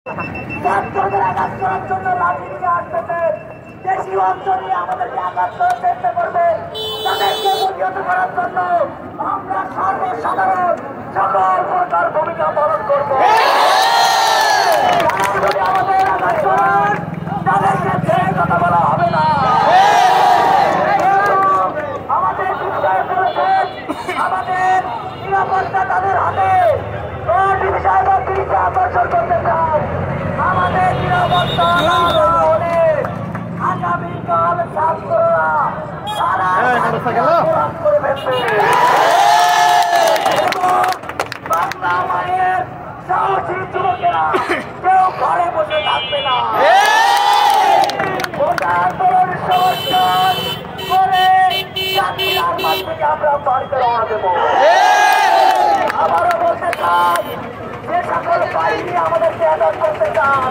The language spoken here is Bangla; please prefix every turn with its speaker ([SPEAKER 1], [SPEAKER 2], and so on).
[SPEAKER 1] ছাত্রদের আঘাত করার জন্য লাঠি নিয়ে আসতেছে, দেশীয় অঞ্চলে আমাদেরকে আঘাত করার চেষ্টা করবে, তাদেরকে প্রতিহত করার জন্য আমরা সর্বসাধারণ সকল প্রকার ভূমিকা পালন করব। যদি আমাদের আঘাত করেন তাদেরকে ছেড়ে কথা বলা হবে না। আমাদের বিষয় করেছেন, আমাদের নিরাপত্তা তাদের হাতে। আকর্ষণ করতে চান আমাদের নিরাপত্তা হলে আগামীকাল ছাত্ররা তারা করে ফেলবে এবং বাংলা মায়ের সাহসী যুবকেরা কেউ ঘরে বসে থাকবে না। আন্দোলন সংস্কার করে জাতির আহ্বান থেকে আমরা বাড়িতে রওনা দেবো। আবারও বলতে চাই, যে সকল বাহিনী আমাদেরকে আঘাত করতে চান